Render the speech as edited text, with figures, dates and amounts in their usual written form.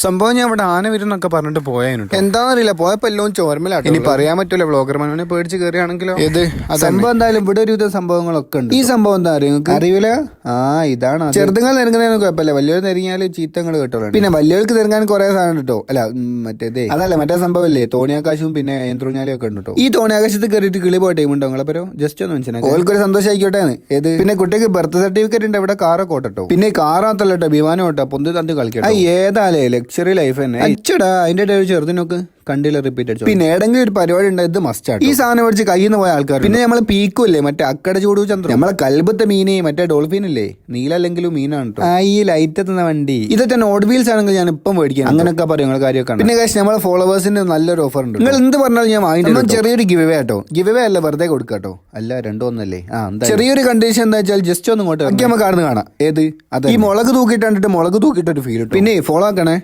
സംഭവം ഞാൻ ഇവിടെ ആന വരുന്നൊക്കെ പറഞ്ഞിട്ട് പോയായിരുന്നു. എന്താണെന്നറിയില്ല, പോയപ്പോ എല്ലാം ചോർമലാട്ടോ. ഇനി പറയാൻ പറ്റൂല, ബ്ലോഗർ മനോനെ പേടിച്ച് കയറിയാണെങ്കിലോ. ഏത് സംഭവം എന്തായാലും ഇവിടെ ഒരു സംഭവങ്ങളൊക്കെ ഉണ്ട്. ഈ സംഭവം എന്താ അറിയാം അറിയില്ല. ഇതാണ് ചെറുതുങ്ങൾ നിരങ്ങുന്നതിന് കുഴപ്പമില്ല, വലിയൊരു നിരങ്ങിയാൽ ചീത്തങ്ങൾ കേട്ടോളൂ. പിന്നെ വലിയവർക്ക് നിരങ്ങാൻ കുറെ സാധനം കിട്ടോ. അല്ല മറ്റേതേ അതല്ല, മറ്റേ സംഭവല്ലേ തോണിയാകാശവും പിന്നെ യന്ത്രൂഞ്ഞാലും ഒക്കെ ഉണ്ട് കേട്ടോ. ഈ തോണിയാകാശത്ത് കയറിയിട്ട് കിളി പോയ ടൈം ഉണ്ടോ നിങ്ങളെ ജസ്റ്റ് ഒന്ന് മനസ്സിലാക്കി ഓൾക്കൊരു സന്തോഷമായിക്കോട്ടെ. ഏത് പിന്നെ കുട്ടിക്ക് ബർത്ത് സർട്ടിഫിക്കറ്റ് ഉണ്ട്, ഇവിടെ കാറൊക്കെ ഓട്ടോ. പിന്നെ കാറാത്തല്ലോ കേട്ടോ, വിമാനം ഓട്ടോ, പൊന്ത് തന്ത് കളിക്കട്ടോ. ഏതാലേ ലക്ഷറി ലൈഫ് തന്നെ അച്ചടാ. അതിന്റെ ചെറുതിനൊക്കെ കണ്ടില്ല, റിപ്പീറ്റ് അടിച്ചു. പിന്നെ ഏതെങ്കിലും ഒരു പരിപാടി ഉണ്ടായത് മസ്റ്റാണ്. ഈ സാധനം മേടിച്ച് കയ്യിൽ നിന്ന് പോയ ആൾക്കാർ. പിന്നെ നമ്മള് പീക്കുമല്ലേ മറ്റേ അക്കട ചൂടു ചന്ദ്രൻ, നമ്മളെ കൽബത്തെ മീനെ മറ്റേ ഡോൾഫിൻ ഇല്ലേ, നീലല്ലെങ്കിലും മീനാണ് കേട്ടോ. ഈ ലൈറ്റ് എത്തുന്ന വണ്ടി ഇതൊക്കെ നോട്ട് വീൽസ് ആണെങ്കിൽ ഞാൻ ഇപ്പം മേടിക്കാം. അങ്ങനെയൊക്കെ പറയും നിങ്ങൾ കാര്യമൊക്കെ. പിന്നെ നമ്മളെ ഫോളോവേഴ്സിന് നല്ലൊരു ഓഫർ ഉണ്ട്. നിങ്ങൾ എന്ത് പറഞ്ഞാലും ഞാൻ വാങ്ങിച്ചു. ചെറിയൊരു ഗിവ് അവേ ആട്ടോ. ഗിവ് അവേ അല്ല, വെറുതെ കൊടുക്കാട്ടോ. അല്ല രണ്ടോ ഒന്നല്ലേ. ചെറിയൊരു കണ്ടീഷൻ എന്താ വെച്ചാൽ ജസ്റ്റ് ഒന്ന് ഇങ്ങോട്ട് നമുക്ക് കാണുന്ന കാണാം. ഏത് അതെ, ഈ മുളക് തൂക്കിയിട്ട് മുളക് തൂക്കിയിട്ട് ഒരു ഫീൽ. പിന്നെ ഫോളോ ആക്കണേ.